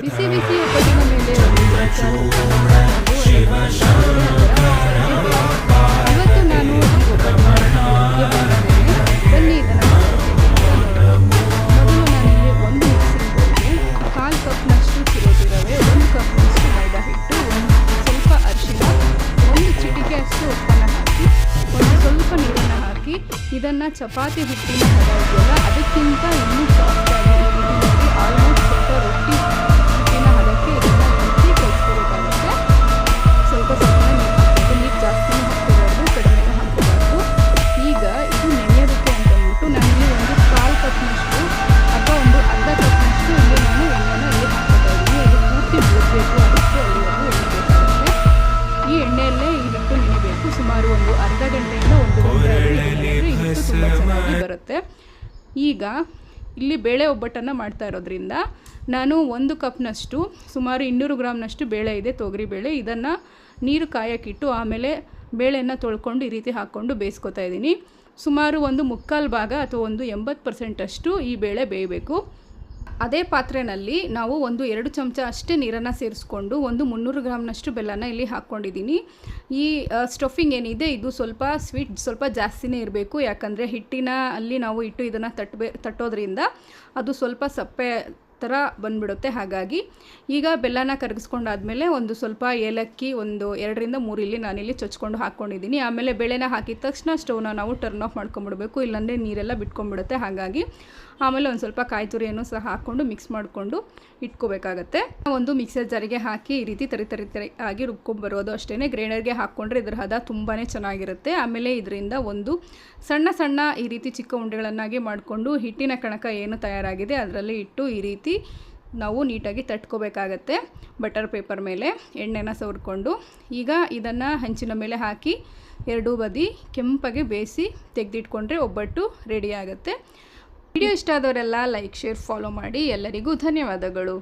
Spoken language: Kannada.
ಬಿಸಿ ಬಿಸಿ ಒಬ್ಬಟ್ಟಿನ ಮೇಲೆ ಇವತ್ತು ನಾನು ಬನ್ನಿ ಇದನ್ನು ಮೊದಲು ನಾನಿಲ್ಲಿ ಒಂದು ಮಿಕ್ಸಿಂಗ್ ಬೌಲ್ಗೆ 1/4 ಕಪ್ನಷ್ಟು ಚಿರೋಟಿ ರವೆ, 1 ಕಪ್ನಷ್ಟು ಮೈದಾ ಹಿಟ್ಟು, ಸ್ವಲ್ಪ ಅರಿಶಿಣ, 1 ಚಿಟಿಕೆ ಅಷ್ಟು ಉಪ್ಪನ್ನು ಹಾಕಿ ಸ್ವಲ್ಪ ನೀರನ್ನು ಹಾಕಿ ಇದನ್ನು ಚಪಾತಿ ಹಿಟ್ಟಿನ ಹದ ಇದೆಯಲ್ಲ ಅದಕ್ಕಿಂತ ಇನ್ನೂ ಸಾಫ್ಟಾಗಿ ನೋಡಿ ಆಲ್ಮೋಸ್ಟ್ ಸ್ವಲ್ಪ ರೊಟ್ಟಿ ಹಿಟ್ಟಿನ ಹದಕ್ಕೆ ಇದನ್ನು ಹಾಕಿ ಕಲಿಸ್ಕೋಬೇಕಾಗುತ್ತೆ. ಸ್ವಲ್ಪ ನೀರು ಹಾಕಬೇಕು, ನೀರು ಜಾಸ್ತಿನೇ ಹಾಕ್ಕೋಬಾರ್ದು, ಕಡಿಮೆನೇ ಹಾಕ್ಕೋಬಾರ್ದು. ಈಗ ಇದು ನೆನೆಯೋದಕ್ಕೆ ಅಂತ ಅಂದ್ಬಿಟ್ಟು ನಾನಿಲ್ಲಿ ಒಂದು 1/4 ಕಪ್ನಷ್ಟು ಅಥವಾ ಒಂದು ಅರ್ಧ ಕಪ್ನಷ್ಟು ಇಲ್ಲಿ ನಾನು ಎಣ್ಣೆನ ಇಲ್ಲಿ ಹಾಕ್ಕೊತಾ ಇದ್ದೀನಿ. ಅದು ಪೂರ್ತಿ ಬಿಡಬೇಕು, ಅದಕ್ಕೆ ಅಲ್ಲಿವರೆಗೂ ಎಣ್ಣೆ ಬೇಕಾಗುತ್ತೆ. ಈ ಎಣ್ಣೆಯಲ್ಲೇ ಈ ಹಿಟ್ಟು ನೆನೆಬೇಕು. ಸುಮಾರು ಒಂದು ಅರ್ಧ ಗಂಟೆಯಿಂದ 1 ಗಂಟೆ ಈ ಹಿಟ್ಟು ತುಂಬ ಚೆನ್ನಾಗಿ ಬರುತ್ತೆ. ಈಗ ಇಲ್ಲಿ ಬೇಳೆ ಒಬ್ಬಟ್ಟನ್ನು ಮಾಡ್ತಾ ಇರೋದ್ರಿಂದ ನಾನು 1 ಕಪ್ನಷ್ಟು ಸುಮಾರು 200 ಗ್ರಾಮ್ನಷ್ಟು ಬೇಳೆ ಇದೆ, ತೊಗರಿ ಬೇಳೆ. ಇದನ್ನು ನೀರು ಕಾಯಕ್ಕಿಟ್ಟು ಆಮೇಲೆ ಬೇಳೆಯನ್ನು ತೊಳ್ಕೊಂಡು ಈ ರೀತಿ ಹಾಕ್ಕೊಂಡು ಬೇಯಿಸ್ಕೊತಾ ಇದ್ದೀನಿ. ಸುಮಾರು ಒಂದು 3/4 ಭಾಗ ಅಥವಾ ಒಂದು 80% ಅಷ್ಟು ಈ ಬೇಳೆ ಬೇಯಬೇಕು. ಅದೇ ಪಾತ್ರೆಯಲ್ಲಿ ನಾವು ಒಂದು 2 ಚಮಚ ಅಷ್ಟೇ ನೀರನ್ನು ಸೇರಿಸ್ಕೊಂಡು ಒಂದು 300 ಗ್ರಾಮ್ನಷ್ಟು ಬೆಲ್ಲನ ಇಲ್ಲಿ ಹಾಕ್ಕೊಂಡಿದ್ದೀನಿ. ಈ ಸ್ಟಫಿಂಗ್ ಏನಿದೆ ಇದು ಸ್ವಲ್ಪ ಸ್ವೀಟ್ ಸ್ವಲ್ಪ ಜಾಸ್ತಿನೇ ಇರಬೇಕು, ಯಾಕಂದರೆ ಹಿಟ್ಟಿನ ಅಲ್ಲಿ ನಾವು ಇಟ್ಟು ಇದನ್ನು ತಟ್ಟೋದ್ರಿಂದ ಅದು ಸ್ವಲ್ಪ ಸಪ್ಪೆ ಥರ ಬಂದುಬಿಡುತ್ತೆ. ಹಾಗಾಗಿ ಈಗ ಬೆಲ್ಲನ ಕರಗಿಸ್ಕೊಂಡಾದ್ಮೇಲೆ ಒಂದು ಸ್ವಲ್ಪ ಏಲಕ್ಕಿ ಒಂದು 2ರಿಂದ 3 ಇಲ್ಲಿ ನಾನಿಲ್ಲಿ ಚೊಚ್ಕೊಂಡು ಹಾಕ್ಕೊಂಡಿದ್ದೀನಿ. ಆಮೇಲೆ ಬೇಳೆನ ಹಾಕಿದ ತಕ್ಷಣ ಸ್ಟವ್ನ ನಾವು ಟರ್ನ್ ಆಫ್ ಮಾಡ್ಕೊಂಬಿಡಬೇಕು, ಇಲ್ಲಾಂದರೆ ನೀರೆಲ್ಲ ಬಿಟ್ಕೊಂಡ್ಬಿಡುತ್ತೆ. ಹಾಗಾಗಿ ಆಮೇಲೆ ಒಂದು ಸ್ವಲ್ಪ ಕಾಯಿ ತುರಿಯನ್ನು ಸಹ ಹಾಕ್ಕೊಂಡು ಮಿಕ್ಸ್ ಮಾಡಿಕೊಂಡು ಇಟ್ಕೋಬೇಕಾಗತ್ತೆ. ಒಂದು ಮಿಕ್ಸರ್ ಜಾರಿಗೆ ಹಾಕಿ ಈ ರೀತಿ ತರಿ ಆಗಿ ರುಬ್ಕೊಂಡ್ಬರೋದು ಅಷ್ಟೇ. ಗ್ರೈಂಡರ್ಗೆ ಹಾಕ್ಕೊಂಡ್ರೆ ಇದ್ರ ಹದ ತುಂಬಾ ಚೆನ್ನಾಗಿರುತ್ತೆ. ಆಮೇಲೆ ಇದರಿಂದ ಒಂದು ಸಣ್ಣ ಈ ರೀತಿ ಚಿಕ್ಕ ಉಂಡೆಗಳನ್ನಾಗಿ ಮಾಡಿಕೊಂಡು ಹಿಟ್ಟಿನ ಕಣಕ ಏನು ತಯಾರಾಗಿದೆ ಅದರಲ್ಲಿ ಇಟ್ಟು ಈ ರೀತಿ ನಾವು ನೀಟಾಗಿ ತಟ್ಕೋಬೇಕಾಗತ್ತೆ. ಬಟರ್ ಪೇಪರ್ ಮೇಲೆ ಎಣ್ಣೆನ ಸವರ್ಕೊಂಡು ಈಗ ಇದನ್ನು ಹಂಚಿನ ಮೇಲೆ ಹಾಕಿ 2 ಬದಿ ಕೆಂಪಗೆ ಬೇಯಿಸಿ ತೆಗೆದಿಟ್ಕೊಂಡ್ರೆ ಒಬ್ಬಟ್ಟು ರೆಡಿ ಆಗುತ್ತೆ. ವಿಡಿಯೋ ಇಷ್ಟ ಆದವರೆಲ್ಲ ಲೈಕ್, ಶೇರ್, ಫಾಲೋ ಮಾಡಿ. ಎಲ್ಲರಿಗೂ ಧನ್ಯವಾದಗಳು.